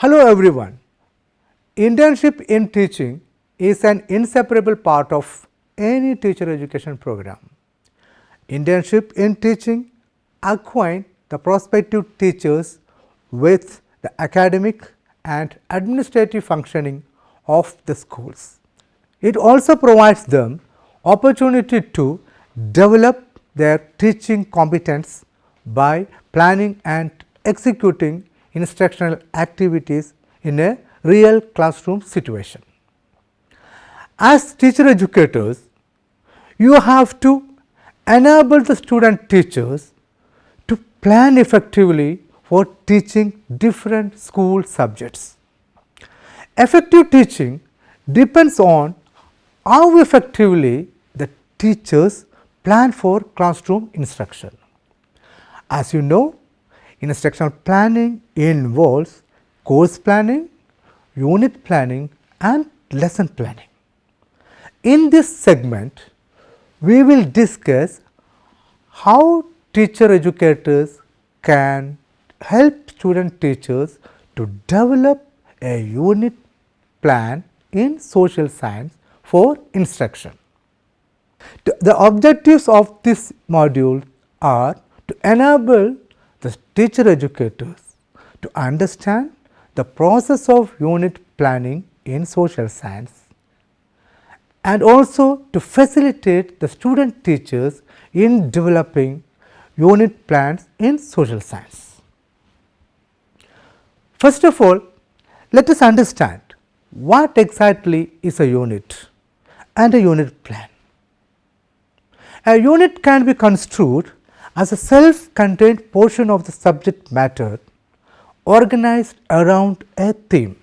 Hello everyone. Internship in teaching is an inseparable part of any teacher education program. Internship in teaching acquaint the prospective teachers with the academic and administrative functioning of the schools. It also provides them opportunity to develop their teaching competence by planning and executing instructional activities in a real classroom situation. As teacher educators, you have to enable the student teachers to plan effectively for teaching different school subjects. Effective teaching depends on how effectively the teachers plan for classroom instruction. As you know, instructional planning involves course planning, unit planning and lesson planning. In this segment, we will discuss how teacher educators can help student teachers to develop a unit plan in social science for instruction. The objectives of this module are to enable the teacher educators to understand the process of unit planning in social science and also to facilitate the student teachers in developing unit plans in social science. First of all, let us understand what exactly is a unit and a unit plan. A unit can be construed as a self-contained portion of the subject matter organized around a theme,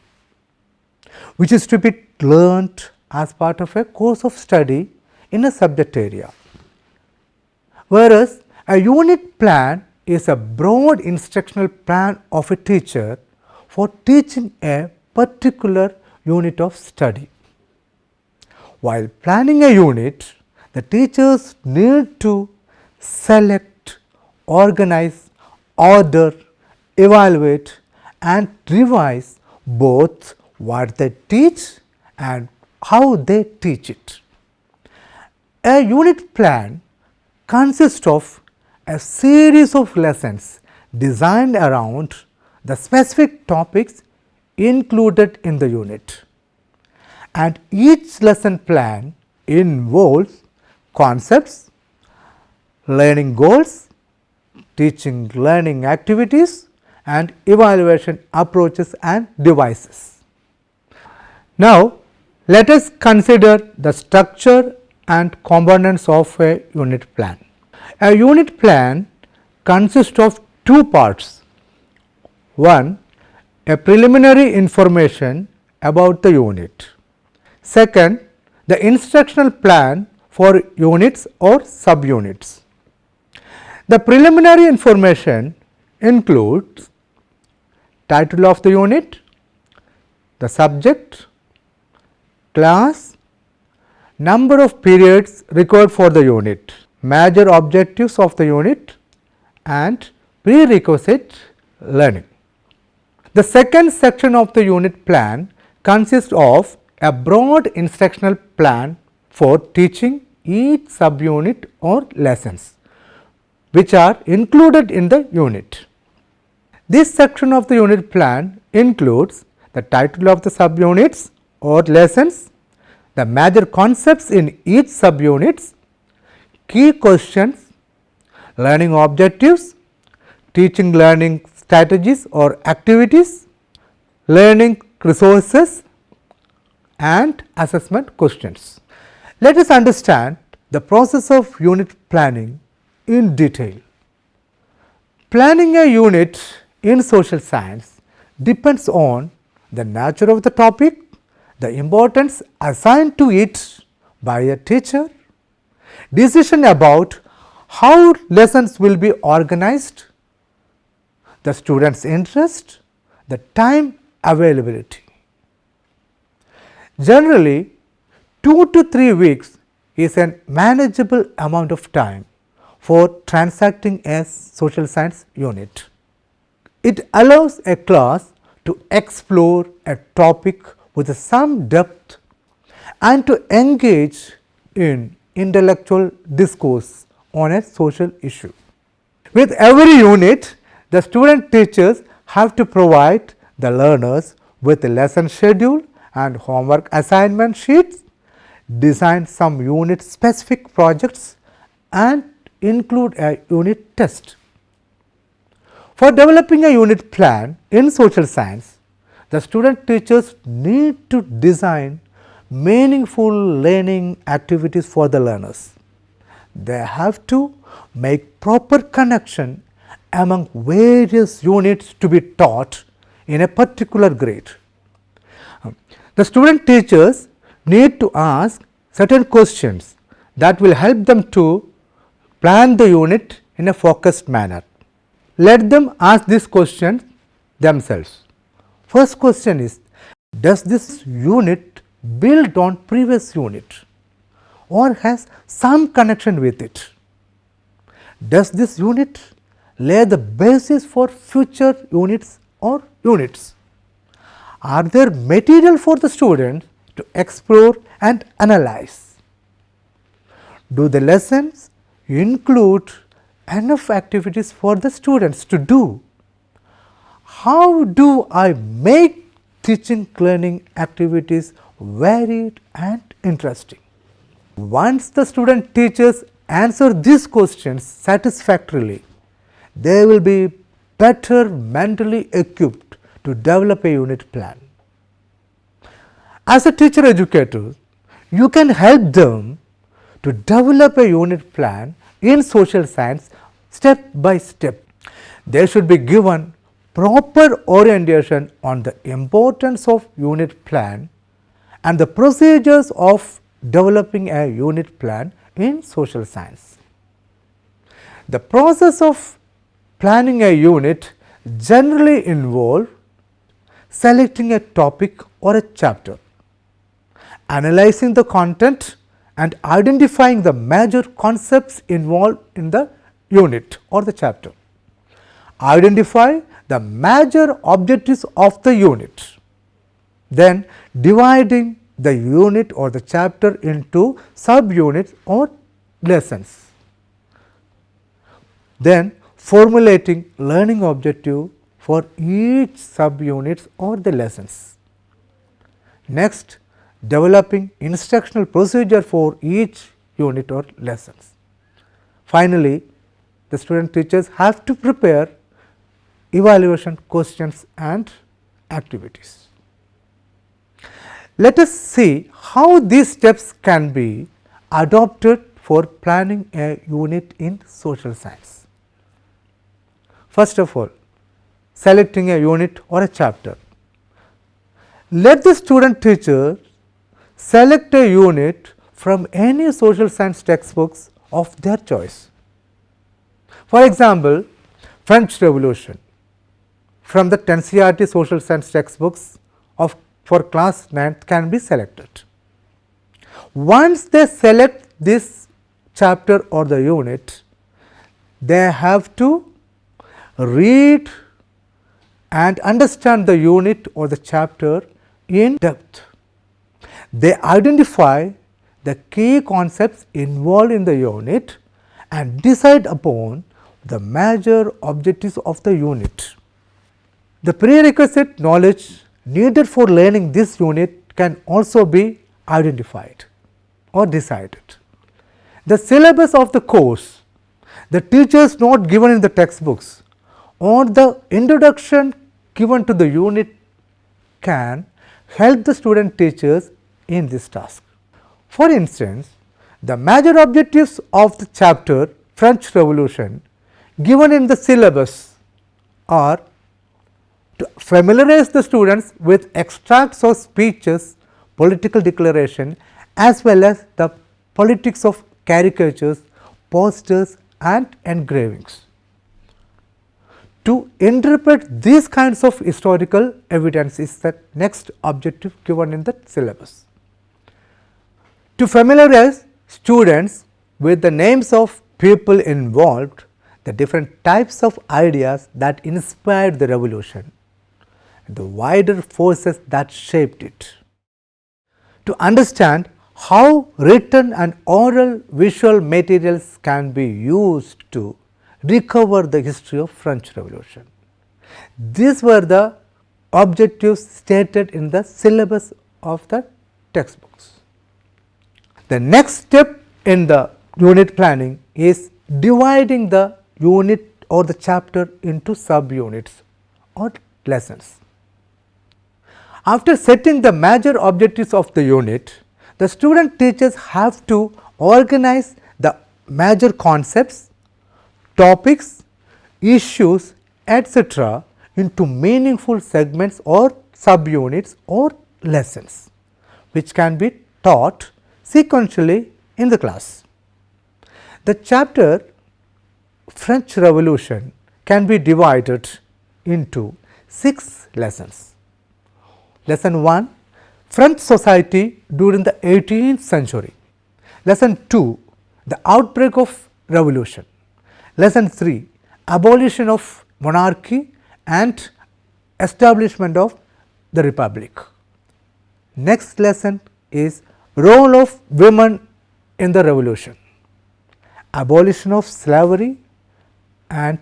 which is to be learnt as part of a course of study in a subject area. Whereas, a unit plan is a broad instructional plan of a teacher for teaching a particular unit of study. While planning a unit, the teachers need to select, organize, order, evaluate and revise both what they teach and how they teach it. A unit plan consists of a series of lessons designed around the specific topics included in the unit, and each lesson plan involves concepts, learning goals, teaching learning activities and evaluation approaches and devices. Now, let us consider the structure and components of a unit plan. A unit plan consists of two parts. One, a preliminary information about the unit. Second, the instructional plan for units or subunits. The preliminary information includes title of the unit, the subject, class, number of periods required for the unit, major objectives of the unit and prerequisite learning. The second section of the unit plan consists of a broad instructional plan for teaching each subunit or lessons, which are included in the unit. This section of the unit plan includes the title of the subunits or lessons, the major concepts in each subunits, key questions, learning objectives, teaching learning strategies or activities, learning resources and assessment questions. Let us understand the process of unit planning in detail. Planning a unit in social science depends on the nature of the topic, the importance assigned to it by a teacher, decision about how lessons will be organized, the student's interest, the time availability. Generally, 2 to 3 weeks is a manageable amount of time for transacting a social science unit. It allows a class to explore a topic with some depth and to engage in intellectual discourse on a social issue. With every unit, the student teachers have to provide the learners with a lesson schedule and homework assignment sheets, design some unit specific projects and include a unit test. For developing a unit plan in social science, the student teachers need to design meaningful learning activities for the learners. They have to make proper connection among various units to be taught in a particular grade. The student teachers need to ask certain questions that will help them to plan the unit in a focused manner. Let them ask these questions themselves. First question is, does this unit build on previous unit or has some connection with it? Does this unit lay the basis for future units or units? Are there material for the students to explore and analyze? Do the lessons include enough activities for the students to do? How do I make teaching learning activities varied and interesting? Once the student teachers answer these questions satisfactorily, they will be better mentally equipped to develop a unit plan. As a teacher educator, you can help them to develop a unit plan in social science step by step. They should be given proper orientation on the importance of unit plan and the procedures of developing a unit plan in social science. The process of planning a unit generally involves selecting a topic or a chapter, analyzing the content and identifying the major concepts involved in the unit or the chapter. Identify the major objectives of the unit, then dividing the unit or the chapter into subunits or lessons, then formulating learning objective for each subunits or the lessons. Next, developing instructional procedure for each unit or lessons. Finally, the student teachers have to prepare evaluation questions and activities. Let us see how these steps can be adopted for planning a unit in social science. First of all, selecting a unit or a chapter. Let the student teacher select a unit from any social science textbooks of their choice. For example, French Revolution from the NCERT social science textbooks of for class 9th can be selected. Once they select this chapter or the unit, they have to read and understand the unit or the chapter in depth. They identify the key concepts involved in the unit and decide upon the major objectives of the unit. The prerequisite knowledge needed for learning this unit can also be identified or decided. The syllabus of the course, the teachers note given in the textbooks or the introduction given to the unit can help the student teachers in this task. For instance, the major objectives of the chapter French Revolution given in the syllabus are to familiarize the students with extracts of speeches, political declaration as well as the politics of caricatures, posters and engravings. To interpret these kinds of historical evidence is the next objective given in the syllabus. To familiarize students with the names of people involved, the different types of ideas that inspired the revolution, the wider forces that shaped it. To understand how written and oral visual materials can be used to recover the history of French Revolution. These were the objectives stated in the syllabus of the textbooks. The next step in the unit planning is dividing the unit or the chapter into subunits or lessons. After setting the major objectives of the unit, the student teachers have to organize the major concepts, topics, issues, etc. into meaningful segments or subunits or lessons, which can be taught sequentially in the class. The chapter French Revolution can be divided into 6 lessons. Lesson 1, French society during the 18th century. Lesson 2, the outbreak of revolution. Lesson 3, abolition of monarchy and establishment of the republic. Next lesson is role of women in the revolution, abolition of slavery and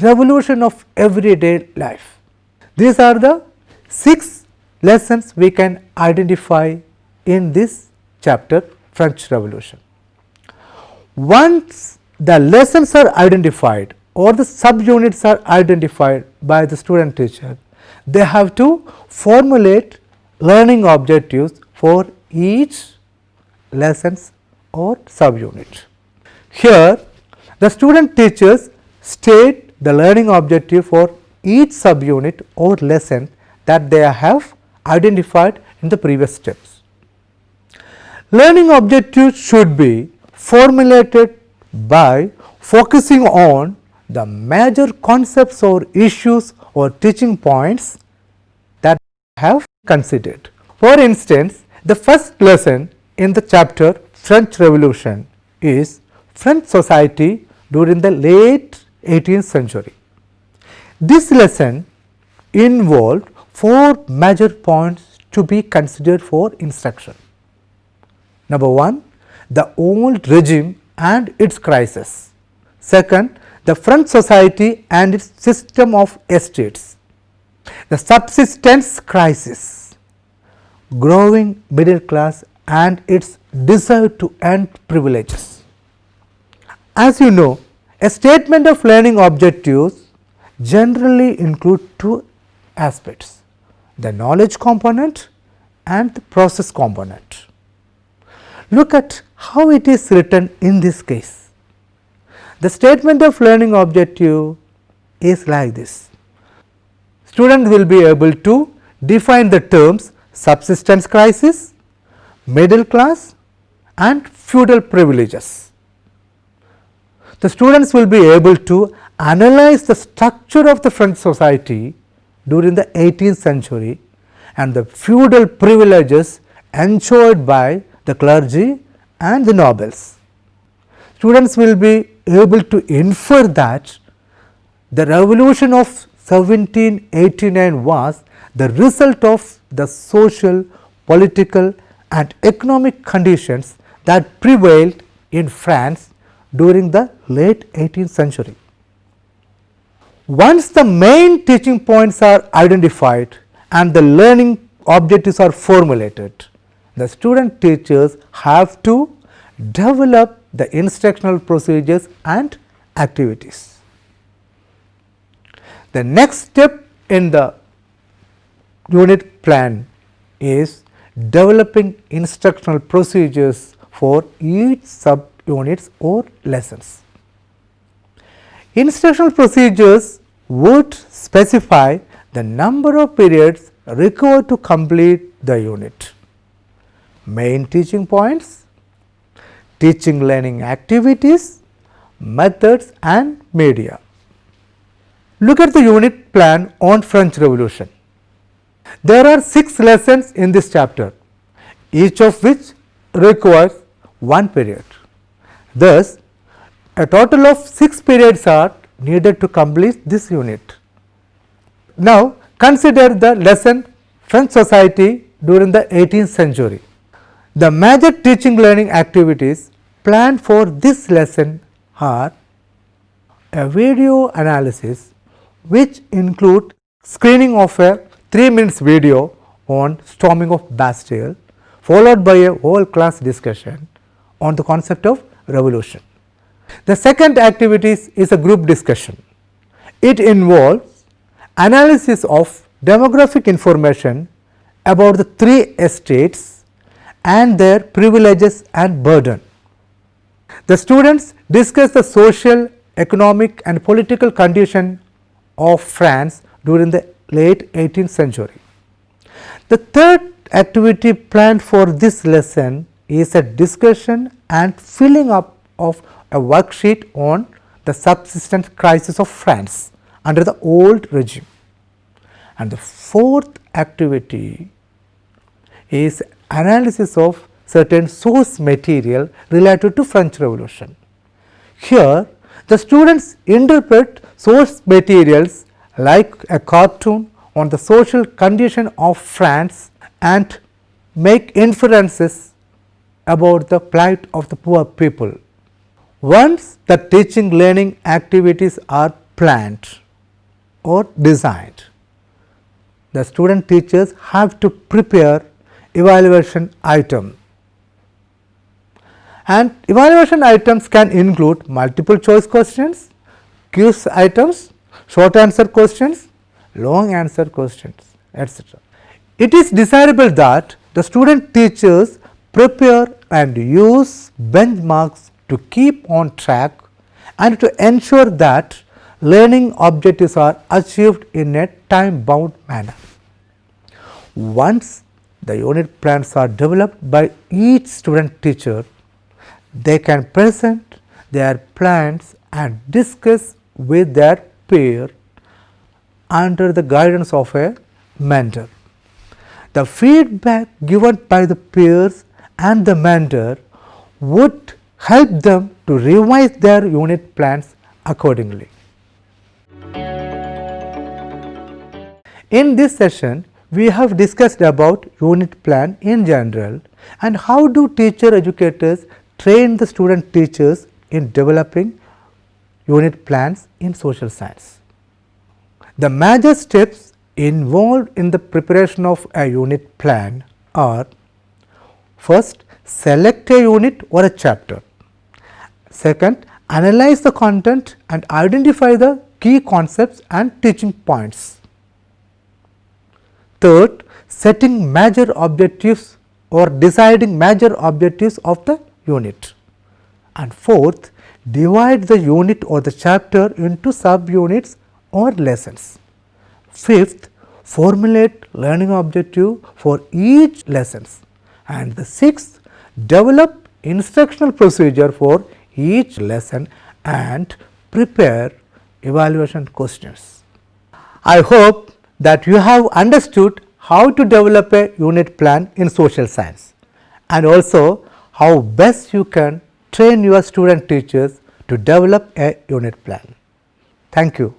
revolution of everyday life. These are the 6 lessons we can identify in this chapter French Revolution. Once the lessons are identified or the subunits are identified by the student teacher, they have to formulate learning objectives for each lessons or subunit. Here the student teachers state the learning objective for each subunit or lesson that they have identified in the previous steps. Learning objectives should be formulated by focusing on the major concepts or issues or teaching points that have considered. For instance, the first lesson in the chapter French Revolution is French society during the late 18th century. This lesson involved 4 major points to be considered for instruction. Number 1, the old regime and its crisis. Second, the French society and its system of estates. The subsistence crisis, growing middle class and its desire to earn privileges. As you know, a statement of learning objectives generally include 2 aspects, the knowledge component and the process component. Look at how it is written in this case. The statement of learning objective is like this. Student will be able to define the terms subsistence crisis, middle class and feudal privileges. The students will be able to analyze the structure of the French society during the 18th century and the feudal privileges enjoyed by the clergy and the nobles. Students will be able to infer that the revolution of 1789 was the result of the social, political and economic conditions that prevailed in France during the late 18th century. Once the main teaching points are identified and the learning objectives are formulated, the student teachers have to develop the instructional procedures and activities. The next step in the unit plan is developing instructional procedures for each subunits or lessons. Instructional procedures would specify the number of periods required to complete the unit, main teaching points, teaching learning activities, methods and media. Look at the unit plan on French Revolution. There are 6 lessons in this chapter, each of which requires 1 period. Thus, a total of 6 periods are needed to complete this unit. Now, Consider the lesson French society during the 18th century. The major teaching learning activities planned for this lesson are a video analysis which include screening of a 3 minutes video on storming of Bastille, followed by a whole class discussion on the concept of revolution. The second activity is a group discussion. It involves analysis of demographic information about the 3 estates and their privileges and burden. The students discuss the social, economic and political condition of France during the late 18th century. The third activity planned for this lesson is a discussion and filling up of a worksheet on the subsistence crisis of France under the old regime. And the fourth activity is analysis of certain source material related to French Revolution. Here, the students interpret source materials like a cartoon on the social condition of France and make inferences about the plight of the poor people. Once the teaching learning activities are planned or designed, the student teachers have to prepare evaluation item. And evaluation items can include multiple choice questions, quiz items, short answer questions, long answer questions, etc. It is desirable that the student teachers prepare and use benchmarks to keep on track and to ensure that learning objectives are achieved in a time bound manner. Once the unit plans are developed by each student teacher, they can present their plans and discuss with their peer under the guidance of a mentor. The feedback given by the peers and the mentor would help them to revise their unit plans accordingly. In this session, we have discussed about unit plan in general and how do teacher educators train the student teachers in developing unit plans in social science. The major steps involved in the preparation of a unit plan are: first, select a unit or a chapter. Second, analyze the content and identify the key concepts and teaching points. Third, setting major objectives or deciding major objectives of the unit. And fourth, divide the unit or the chapter into subunits or lessons. Fifth, formulate learning objective for each lessons. And the sixth, develop instructional procedure for each lesson and prepare evaluation questions. I hope that you have understood how to develop a unit plan in social science and also how best you can train your student teachers to develop a unit plan. Thank you.